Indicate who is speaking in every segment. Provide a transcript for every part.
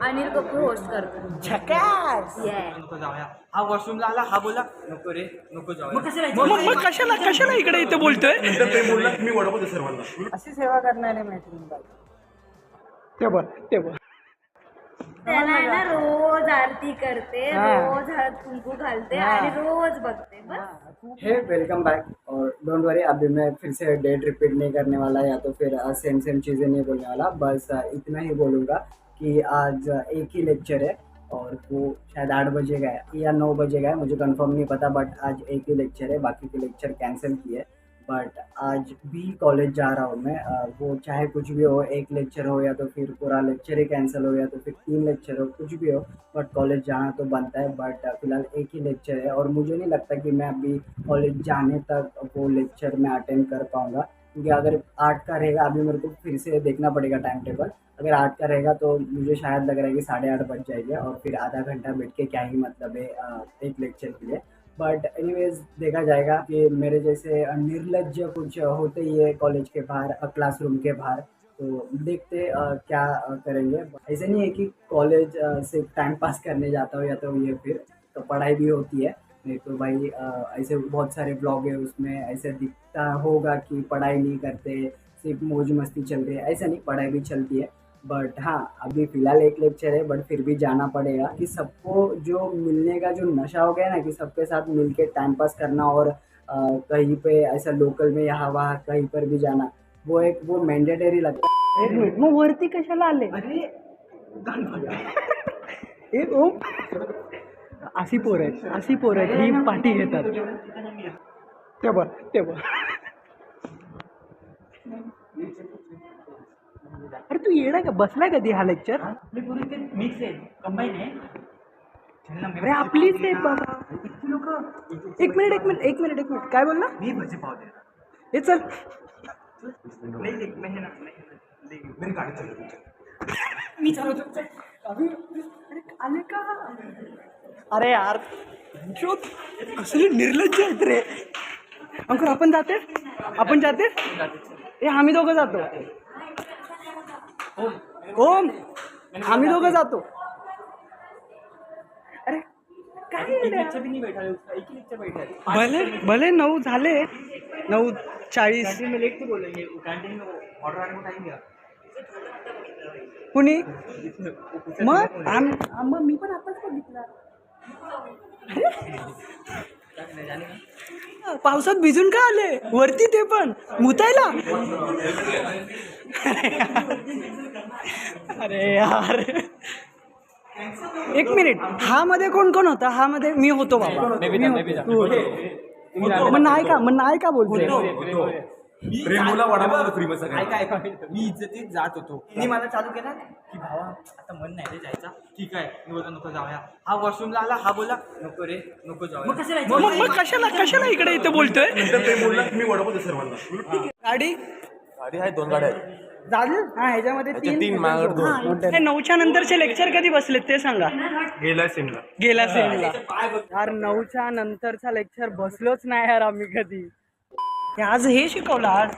Speaker 1: Anil Kapoor host करतो.
Speaker 2: झकास.
Speaker 3: नको जाऊया. हा वॉशरूमला आला, हा बोला नको रे, नको जाऊया.
Speaker 4: मग कशाला कशाला इकडे इथे बोलतोय?
Speaker 5: मी वडवतो सर्वांना.
Speaker 2: अशी सेवा करणारे मैत्रीण पाहिजे.
Speaker 4: ते बघ
Speaker 1: त्याला आहे ना रोज आरती करते, रोज हळद कुंकू घालते आणि रोज बघते. बस
Speaker 2: हे वेलकम बैक. और डोंट वरी, अभी मैं फिर से डेट रिपीट नहीं करने वाला या तो फिर सेम चीज़ें नहीं बोलने वाला. बस इतना ही बोलूँगा कि आज एक ही लेक्चर है और वो शायद 8 बजे का है या 9 बजे का है, मुझे कंफर्म नहीं पता. बट आज एक ही लेक्चर है, बाकी के लेक्चर कैंसिल किए. बट आज भी कॉलेज जा रहा हूँ मैं. वो चाहे कुछ भी हो, एक लेक्चर हो या तो फिर पूरा लेक्चर ही कैंसिल हो या तो फिर 3 लेक्चर हो, कुछ भी हो, बट कॉलेज जाना तो बनता है. बट फिलहाल एक ही लेक्चर है और मुझे नहीं लगता कि मैं अभी कॉलेज जाने तक वो लेक्चर मैं अटेंड कर पाऊँगा. क्योंकि अगर 8 का रहेगा, अभी मेरे को फिर से देखना पड़ेगा टाइम टेबल. अगर 8 का रहेगा तो मुझे शायद लग रहा है कि 8:30 बज जाएंगे और फिर आधा घंटा बैठ के क्या ही मतलब है एक लेक्चर के लिए. बट एनीवेज देखा जाएगा कि मेरे जैसे निर्लज्ज कुछ होते ही है कॉलेज के बाहर, क्लासरूम के बाहर. तो देखते क्या करेंगे. ऐसे नहीं है कि कॉलेज से टाइम पास करने जाता हूँ या तो ये फिर तो पढ़ाई भी होती है. नहीं तो भाई ऐसे बहुत सारे ब्लॉग है, उसमें ऐसे दिखता होगा कि पढ़ाई नहीं करते, सिर्फ मौज मस्ती चल रही है. ऐसा नहीं, पढ़ाई भी चलती है. बट हाँ, अभी फ़िलहाल एक लेक्चर है, बट फिर भी जाना पड़ेगा कि सबको जो मिलने का जो नशा हो गया ना, कि सबके साथ मिल के टाइम पास करना और कहीं पे ऐसा लोकल में यहाँ वहाँ कहीं पर भी जाना, वो मैंडेटरी लगता है.
Speaker 4: एक मिनिट, मग वरती कशाला आले?
Speaker 2: अरे
Speaker 4: एक ओम, अशी पोर आहेत ही पाठी घेतात. ते बघ अरे तू येडा का? बसलाय कधी हा लेक्चर?
Speaker 3: मिक्स आहे, कंबाईन आहे.
Speaker 4: अरे आपलीच आहेत बाबा. एक मिनिट काय बोलला?
Speaker 3: मी भजी पाव दे.
Speaker 4: हे चल.
Speaker 5: मेरी गाडी चालू.
Speaker 4: मी चालवतो. अरे आले का? अरे यार जो कसले निर्लज्ज आहेत रे. अंकुर आपण जाते ए आम्ही दोघं जातो. ओम आम्ही दोघं जातो. अरे काय भले 9 झाले, 9:40. कुणी मग मी पण आताच बघितला. पावसात भिजून का आले वरती, ते पण मुतायला? अरे यार एक मिनिट, हा मध्ये कोण होता? हा मध्ये मी होतो बाबा. मग नाही का बोलतोय?
Speaker 5: प्रेमूला वडापाव फ्री मध्ये
Speaker 3: ऐका मी इज्जतीत जात होतो. मी मला चालू केला की भावा आता मन नाही रे जायचा. ठीक आहे, मी बोलतो नको जाऊया. हा वॉशरूमला आला, हा बोला नको रे, नको जाऊया.
Speaker 4: मग कशाला इकडे इथे बोलतोय?
Speaker 5: प्रेमूला मी वडापाव सर्वांना.
Speaker 4: गाडी
Speaker 5: आहे 2 गाड्या आहेत.
Speaker 4: झाली हा, ह्याच्यामध्ये 3
Speaker 5: माझ्याकडे 2.
Speaker 4: हे 9च्या नंतरचे लेक्चर कधी बसलेत ते सांगा.
Speaker 5: गेला सिमला.
Speaker 4: यार 9च्या नंतरचा लेक्चर बसलोच नाही यार आम्ही कधी. आज हे शिकवलं. आज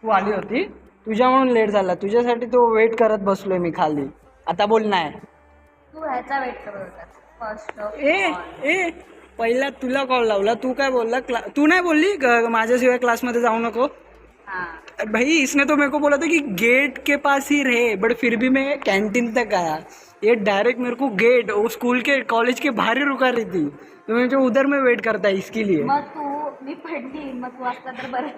Speaker 4: तू आली होती, तुझ्या म्हणून लेट झाला. तुझ्यासाठी तो वेट करत बसलोय मी खाली. आता बोल नाही.
Speaker 1: तू ह्याचा वेट करत होतास फर्स्ट.
Speaker 4: ए पहिला तुला कॉल लावला, तू काय बोलला? तू नाही बोलली माझ्याशिवाय क्लासमध्ये जाऊ नको? भाई इसने तो मेरे को बोला था कि गेट के पास ही रहे, बट फिर भी मैं कैंटीन तक आया. ये डायरेक्ट मेरे को गेट वो स्कूल के कॉलेज के बाहर ही रुका रही थी. तो मुझे उधर में वेट करता है इसके लिए.
Speaker 1: मग मी पडली, मग तू असता तर बरं.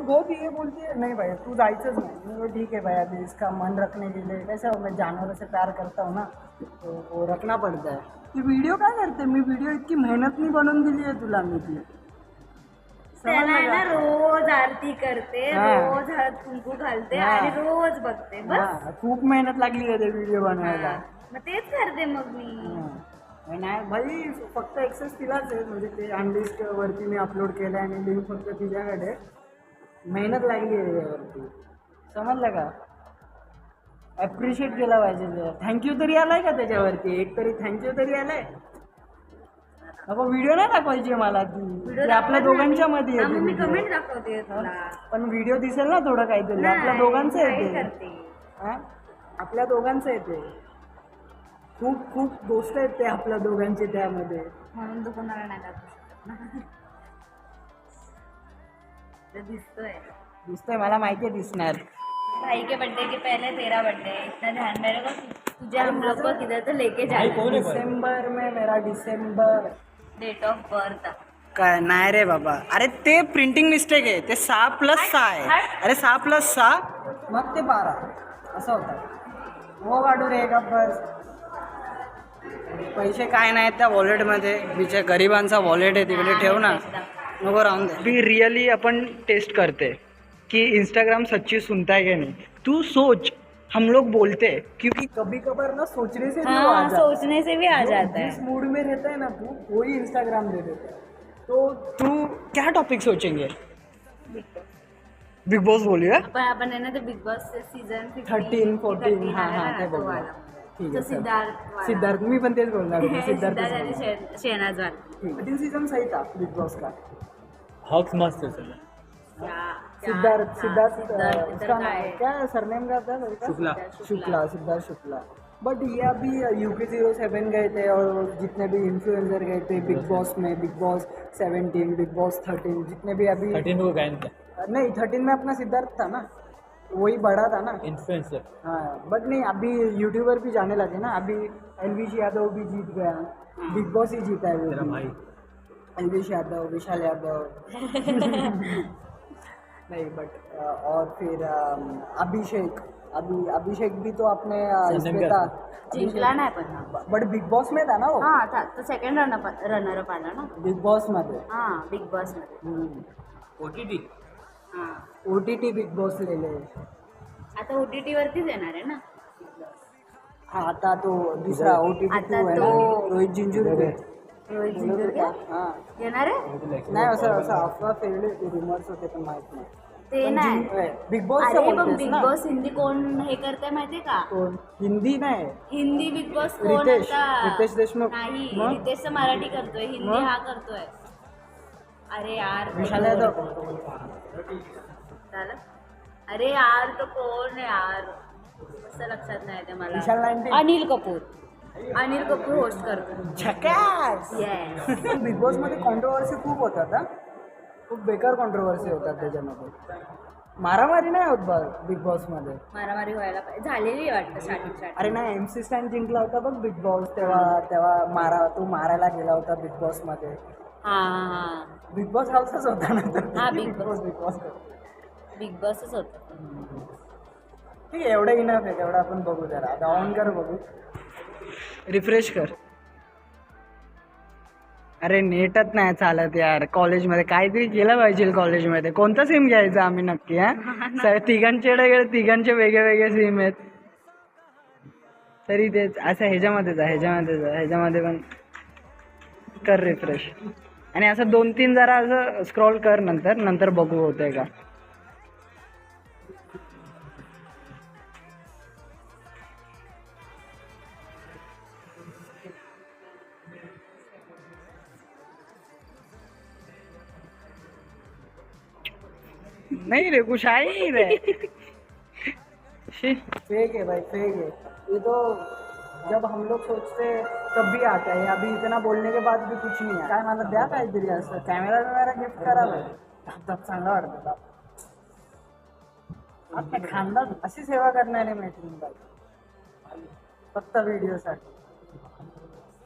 Speaker 4: बहुत ये बोलते हैं नहीं भाई तू जायचंच नाही. मैं ठीक है भाई, अभी इसका मन रखने के लिए कैसा मैं जानवरों से प्यार करता हूँ ना, तो वो रखना पड़ता है. ती वीडियो काय करते? मी वीडियो इतकी मेहनत नहीं बनवून दिली आहे तुला मी ती.
Speaker 1: त्याला आहे ना रोज आरती करते, रोज हळद कुंकू घालते आणि रोज बघते. बस
Speaker 4: खूप मेहनत लागली आहे ते व्हिडिओ बनवायला.
Speaker 1: मग तेच करते मग मी.
Speaker 4: नाही भाई, फक्त एक्सेस तिलाच आहे. म्हणजे ते अनलिस्ट वरती मी अपलोड केलं आणि लिंक फक्त तिच्याकडे. मेहनत लागली आहे यावरती, समजलं का? ॲप्रिशिएट केला पाहिजे. थँक्यू तरी आलाय का त्याच्यावरती? एक तरी थँक्यू तरी आलाय. नको व्हिडिओ नाही दाखवायची मला ती आपल्या दोघांच्या मध्ये
Speaker 1: हा, मग मी
Speaker 4: येते
Speaker 1: कमेंट दाखवते तुला.
Speaker 4: पण व्हिडिओ दिसेल ना थोडं काहीतरी आपल्या
Speaker 1: नाही,
Speaker 4: दोघांचं
Speaker 1: काय
Speaker 4: येते
Speaker 1: करते?
Speaker 4: हा? आपल्या दोघांचं येते खूप खूप गोष्ट आहेत ते आपल्या दोघांची त्यामध्ये
Speaker 1: म्हणून तू कोणाला नाही दाखवू शकत ना. ते दिसतोय.
Speaker 4: दिसतंय मला माहिती आहे दिसणार
Speaker 1: भाई के बर्थडे के पहले तेरा बर्थडे इतना ध्यान में रखो. तुझे हम लोग को किधर तो लेके जाना.
Speaker 4: डिसेंबर में मेरा डिसेंबर
Speaker 1: डेट ऑफ बर्थ.
Speaker 4: काय नाही रे बाबा अरे ते प्रिंटिंग मिस्टेक आहे ते 6+6 आहे अरे 6+6 मग ते 12 असं होतं हो काढू रे का बस पैसे काय नाहीत त्या वॉलेटमध्ये बिचार गरिबांचा वॉलेट आहे तिकडे ठेव ना नको राहून दे भी रियली अपन टेस्ट करते कि इंस्टाग्राम सच्ची सुनता है कि नहीं तू सोच हम लोग बोलते हैं क्योंकि कभी कभार ना सोचने से भी वो आ
Speaker 1: हाँ,
Speaker 4: जाता है।
Speaker 1: सोचने से भी आ जाता है.
Speaker 4: जिस मूड में रहता है ना तू वही इंस्टाग्राम दे देता है तो तू क्या टॉपिक सोचेंगे बिग बॉस बोलिए
Speaker 1: पण आपण आहे ना ते बिग बॉस सीझन
Speaker 4: 13, 14 हां हां ते
Speaker 1: तो
Speaker 4: बघूया
Speaker 1: वाला.
Speaker 4: ठीक
Speaker 1: तो
Speaker 4: आहे
Speaker 1: सिद्धार्थ वाला.
Speaker 4: सिद्धार्थ मी पण तेच बोलणार होते सिद्धार्थ
Speaker 1: सिद्धार्थ आणि शेहनाज वाला.
Speaker 4: 13 सीजन सही था बिग बॉस का
Speaker 3: हॉक्स मस्त असेल.
Speaker 4: सिद्धार्थ सिद्धार्थ
Speaker 1: सिद्धार्थ
Speaker 4: उसका
Speaker 1: इधर
Speaker 4: नाम
Speaker 1: का है.
Speaker 4: क्या सरनेम क्या था उसका?
Speaker 3: शुक्ला.
Speaker 4: शुक्ला सिद्धार्थ शुक्ला बट ये अभी UK07 गए थे और जितने भी इन्फ्लुएंसर गए थे बिग बॉस में बिग बॉस 17 बिग बॉस 13 जितने भी अभी
Speaker 3: 13 को बैन किया.
Speaker 4: नहीं 13 में अपना सिद्धार्थ था ना वही बड़ा था ना
Speaker 3: इन्फ्लुएंसर.
Speaker 4: हाँ बट नहीं अभी यूट्यूबर भी जाने लगे ना अभी एलविश यादव भी जीत गया बिग बॉस ही जीता है वो
Speaker 3: तेरा
Speaker 4: भी।
Speaker 3: भाई.
Speaker 4: एलविश यादव विशाल यादव नहीं बट और फिर अभिषेक अभिषेक भी तो अपने इसमें था
Speaker 1: जिंकला नाही पण हा.
Speaker 4: बट बिग बॉस में था ना वो
Speaker 1: हा था तो सेकंड रनर अप आला ना.
Speaker 4: बिग बॉस मध्ये
Speaker 1: हा बिग बॉस मध्ये.
Speaker 3: OTT.
Speaker 1: हा
Speaker 4: OTT बिग बॉस लेले
Speaker 1: आता OTT वरतीच येणार आहे ना.
Speaker 4: हाँ आता तो दूसरा OTT
Speaker 1: आता
Speaker 4: 2 है ना
Speaker 1: तो-
Speaker 4: रोहित जिंजूरगे
Speaker 1: रोहित जिंजूरगे
Speaker 4: हाँ
Speaker 1: येणार आहे.
Speaker 4: नाही असं अफवा फिरले रुमर्स होते पण माहित नाही
Speaker 1: ते नाही.
Speaker 4: बिग बॉस
Speaker 1: अरे पण बिग बॉस हिंदी कोण हे करते माहितीये का.
Speaker 4: कोण हिंदी नाही
Speaker 1: हिंदी बिग बॉस कोण
Speaker 4: रितेश
Speaker 1: आता
Speaker 4: रितेश देशमुख
Speaker 1: नाही
Speaker 4: मग?
Speaker 1: रितेश मराठी करतोय हिंदी
Speaker 4: मग?
Speaker 1: हा करतोय. अरे यार
Speaker 4: विशाल यादव
Speaker 1: झालं. अरे यार तो कोण आहे यार असं लक्षात नाही ते मला.
Speaker 4: विशाल 19
Speaker 1: अनिल कपूर होस्ट करतो.
Speaker 4: झकास
Speaker 1: येस.
Speaker 4: बिग बॉस मध्ये कॉन्ट्रोवर्सी खूप होतात हा खूप बेकार कॉन्ट्रोवर्सी होतात त्याच्यामध्ये मारामारी नाही होत बघ बिग बॉस मध्ये
Speaker 1: मारामारी व्हायला पाहिजे झालेली आहे वाटतं स्टार्टिंग
Speaker 4: अरे नाही MC स्टॅन जिंकला होता बघ बिग बॉस तेव्हा तो मारायला गेला होता बिग बॉस मध्ये
Speaker 1: हा हा
Speaker 4: बिग बॉस हाऊसच होता ना
Speaker 1: हा, big boss.
Speaker 4: Big boss
Speaker 1: big बॉसच होतं.
Speaker 4: ठीक आहे एवढं इनफ आहे तेवढं आपण बघू जरा आता ऑन कर बघू रिफ्रेश कर अरे नेटच नाही चालत यार कॉलेजमध्ये काहीतरी केलं पाहिजे कॉलेजमध्ये कोणता सिम घ्यायचा आम्ही नक्की हा तिघांचे वेगळे वेगळे सिम आहेत तरी तेच असं ह्याच्यामध्ये पण कर रिफ्रेश आणि असं 2-3 जरा असं स्क्रॉल कर नंतर बघू होतंय का नहीं रे कुछ आ ही नहीं रहे फेक है भाई फेक है ये तो जब हम लोग सोचते तब भी आता है अभी इतना बोलने के बाद भी कुछ नहीं है काय मला द्या काहीतरी असं कॅमेरा गिफ्ट करा भाई तब चांगला वाटतं आता खानदान अशी सेवा करणारे मैत्रीण बाई फक्त व्हिडिओसाठी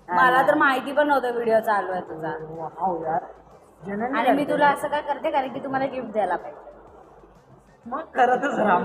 Speaker 1: मला तर माहिती पण नव्हतं व्हिडिओ चालू आहे तुझा.
Speaker 4: वाव यार जनरली
Speaker 1: आणि मी तुला असं काय करते कारण की तुम्हाला गिफ्ट द्यायला पाहिजे.
Speaker 4: मग करतच राहा